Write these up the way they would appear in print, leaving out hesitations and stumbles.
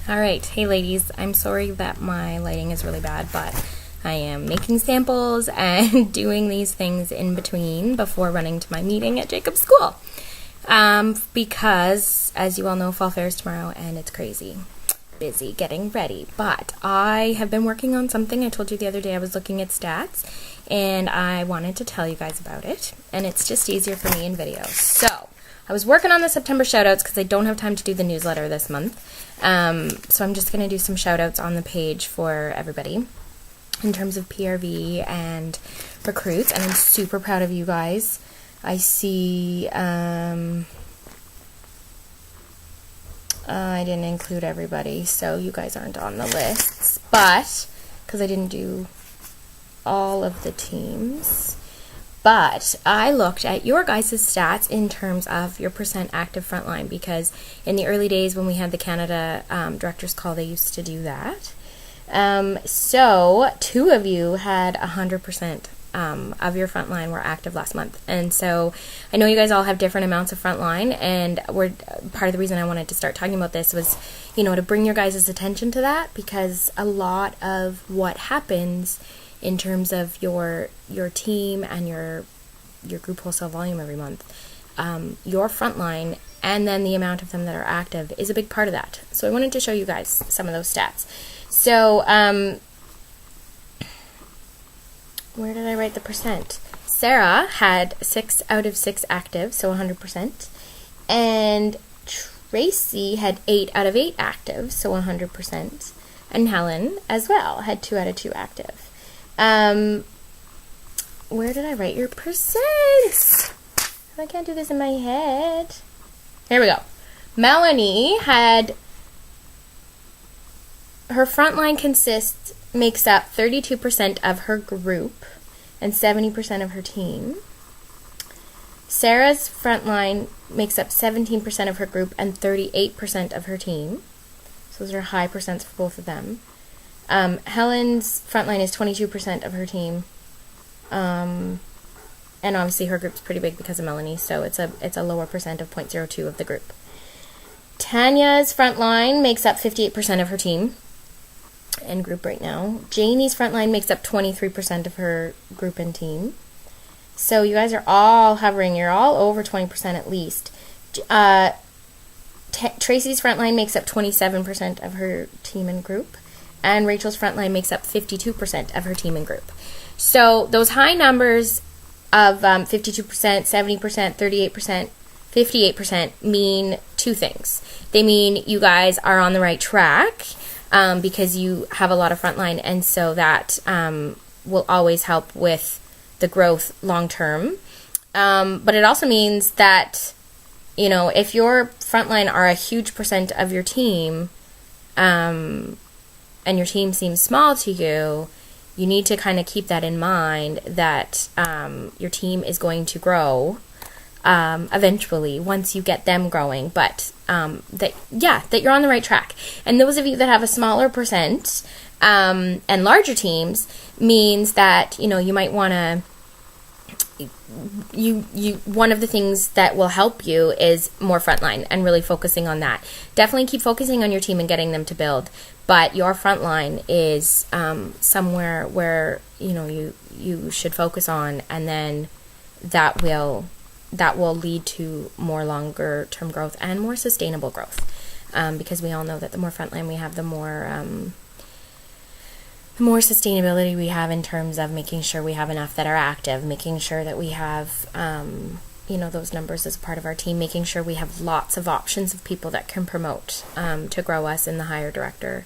Alright, hey ladies, I'm sorry that my lighting is really bad, but I am making samples and doing these things in between before running to my meeting at Jacob's school. Because, as you all know, fall fair is tomorrow and it's crazy busy getting ready. But I have been working on something. I told you the other day I was looking at stats and I wanted to tell you guys about it. And it's just easier for me in video. So, I was working on the September shoutouts because I don't have time to do the newsletter this month. So I'm just going to do some shoutouts on the page for everybody in terms of PRV and recruits. And I'm super proud of you guys. I see, I didn't include everybody, so you guys aren't on the lists. But, because I didn't do all of the teams. But I looked at your guys' stats in terms of your % active frontline, because in the early days when we had the Canada Directors Call, they used to do that. So 2 of you had 100% of your frontline were active last month. And so I know you guys all have different amounts of frontline, and part of the reason I wanted to start talking about this was, to bring your guys' attention to that, because a lot of what happens in terms of your team and your group wholesale volume every month, your frontline and then the amount of them that are active is a big part of that. So I wanted to show you guys some of those stats. So where did I write the %? Sarah had 6 out of 6 active, so 100%. And Tracy had 8 out of 8 active, so 100%. And Helen as well had 2 out of 2 active. Where did I write your %? I can't do this in my head. Here we go. Melanie had, her frontline makes up 32% of her group and 70% of her team. Sarah's frontline makes up 17% of her group and 38% of her team. So those are high percents for both of them. Helen's frontline is 22% of her team, and obviously her group's pretty big because of Melanie, so it's a lower percent of 0.02 of the group. Tanya's frontline makes up 58% of her team and group right now. Janie's frontline makes up 23% of her group and team. So you guys are all hovering, you're all over 20% at least. Tracy's frontline makes up 27% of her team and group. And Rachel's frontline makes up 52% of her team and group. So those high numbers of 52%, 70%, 38%, 58% mean 2 things. They mean you guys are on the right track because you have a lot of frontline, and so that will always help with the growth long term. But it also means that, if your frontline are a huge % of your team, and your team seems small to you, you need to kind of keep that in mind, that your team is going to grow eventually once you get them growing, but that you're on the right track. And those of you that have a smaller % and larger teams means that you might want to, one of the things that will help you is more frontline and really focusing on that. Definitely keep focusing on your team and getting them to build, but your frontline is somewhere where you should focus on, and then that will lead to more longer term growth and more sustainable growth, because we all know that the more frontline we have, the more sustainability we have in terms of making sure we have enough that are active, making sure that we have those numbers as part of our team, making sure we have lots of options of people that can promote to grow us in the higher director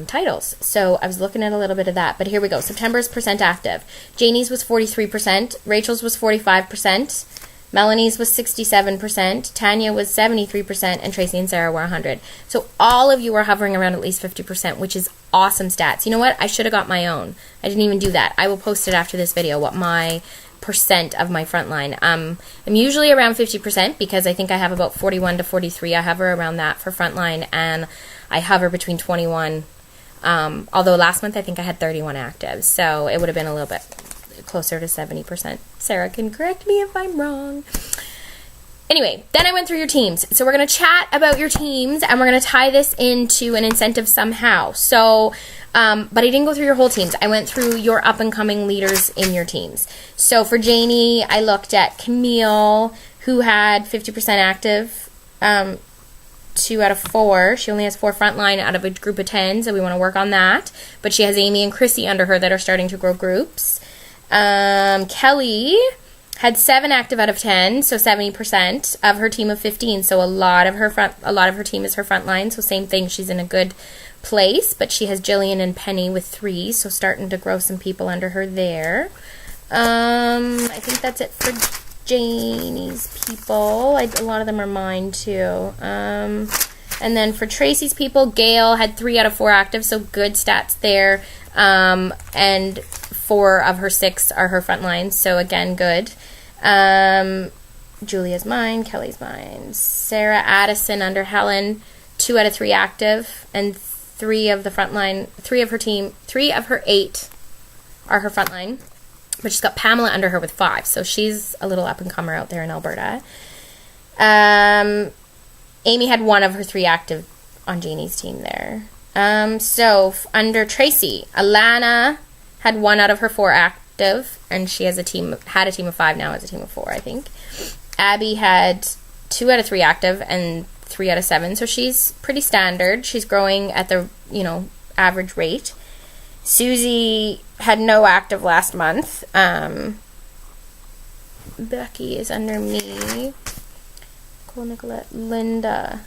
titles. So I was looking at a little bit of that, but here we go. September's % active. Janie's was 43%, Rachel's was 45%, Melanie's was 67%, Tanya was 73%, and Tracy and Sarah were 100. So all of you are hovering around at least 50%, which is awesome stats. You know what? I should have got my own. I didn't even do that. I will post it after this video, what my % of my frontline. I'm usually around 50% because I think I have about 41 to 43. I hover around that for frontline, and I hover between 21. Although last month I think I had 31 active, so it would have been a little bit closer to 70%. Sarah can correct me if I'm wrong. Anyway, then I went through your teams. So we're going to chat about your teams, and we're going to tie this into an incentive somehow. So, but I didn't go through your whole teams. I went through your up-and-coming leaders in your teams. So for Janie, I looked at Camille, who had 50% active, 2 out of 4. She only has 4 frontline out of a group of 10, so we want to work on that. But she has Amy and Chrissy under her that are starting to grow groups. Kelly had 7 active out of 10, so 70% of her team of 15. So a lot of her team is her front line. So same thing, she's in a good place. But she has Jillian and Penny with 3, so starting to grow some people under her there. I think that's it for Janie's people. A lot of them are mine too. And then for Tracy's people, Gail had 3 out of 4 active, so good stats there. And 4 of her 6 are her front lines, so again, good. Julia's mine, Kelly's mine. Sarah Addison under Helen, 2 out of 3 active, and 3 of the front line, 3 of her 8 are her front line. But she's got Pamela under her with 5, so she's a little up-and-comer out there in Alberta. Amy had 1 of her 3 active on Janie's team there. So under Tracy, Alana had 1 out of her 4 active, and she has a team of 5, now has a team of 4, I think. Abby had 2 out of 3 active and 3 out of 7, so she's pretty standard. She's growing at the, average rate. Susie had no active last month. Becky is under me. Nicole, Nicolette, Linda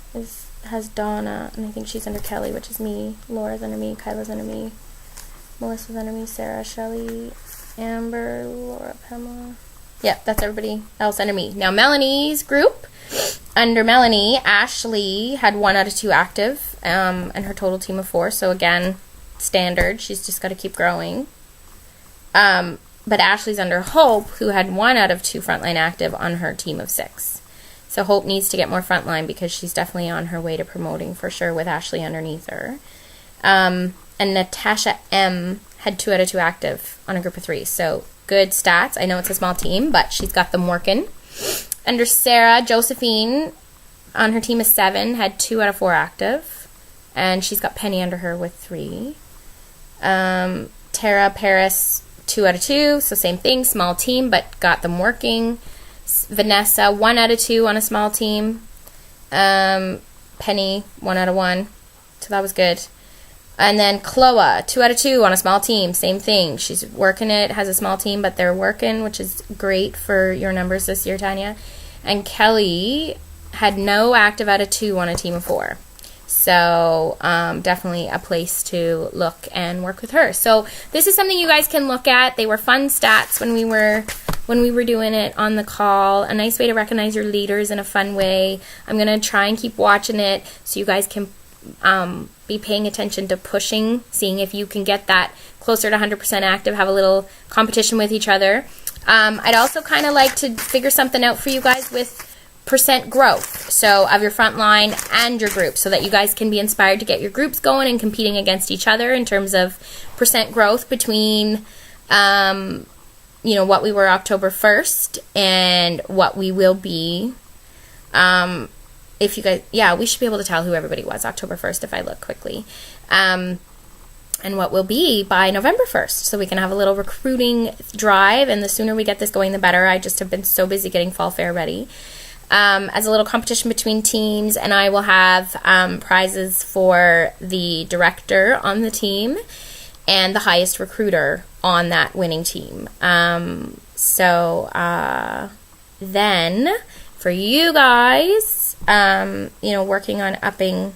has Donna, and I think she's under Kelly, which is me. Laura's under me. Kyla's under me. Melissa's under me. Sarah, Shelley, Amber, Laura, Pamela. Yep, that's everybody else under me. Now Melanie's group. Under Melanie, Ashley had 1 out of 2 active, and her total team of 4. So again, standard. She's just got to keep growing. But Ashley's under Hope, who had 1 out of 2 frontline active on her team of 6. So Hope needs to get more frontline because she's definitely on her way to promoting for sure with Ashley underneath her. And Natasha M had 2 out of 2 active on a group of 3. So good stats. I know it's a small team, but she's got them working. Under Sarah, Josephine on her team of 7 had 2 out of 4 active. And she's got Penny under her with 3. Tara, Paris, 2 out of 2. So same thing, small team, but got them working. Vanessa, 1 out of 2 on a small team. Penny, 1 out of 1. So that was good. And then Chloe, 2 out of 2 on a small team. Same thing. She's working it, has a small team, but they're working, which is great for your numbers this year, Tanya. And Kelly had no active out of 2 on a team of 4. So definitely a place to look and work with her. So this is something you guys can look at. They were fun stats when we were doing it on the call. A nice way to recognize your leaders in a fun way. I'm going to try and keep watching it so you guys can be paying attention to pushing, seeing if you can get that closer to 100% active, have a little competition with each other. I'd also kind of like to figure something out for you guys with percent growth, so of your front line and your group, so that you guys can be inspired to get your groups going and competing against each other in terms of percent growth between what we were October 1st and what we will be. If you guys, we should be able to tell who everybody was October 1st if I look quickly. And what will be by November 1st. So we can have a little recruiting drive, and the sooner we get this going, the better. I just have been so busy getting fall fair ready. As a little competition between teams, and I will have prizes for the director on the team and the highest recruiter on that winning team. Then for you guys, working on upping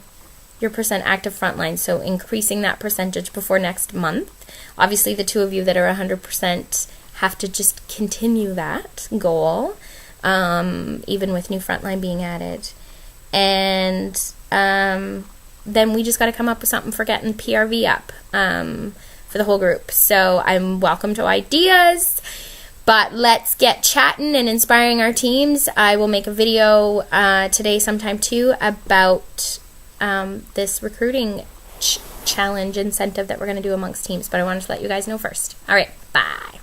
your percent active frontline, so increasing that percentage before next month. Obviously, the 2 of you that are 100% have to just continue that goal, even with new frontline being added. And then we just got to come up with something for getting PRV up for the whole group. So I'm welcome to ideas. But let's get chatting and inspiring our teams. I will make a video today sometime too about this recruiting challenge incentive that we're going to do amongst teams. But I wanted to let you guys know first. All right, bye.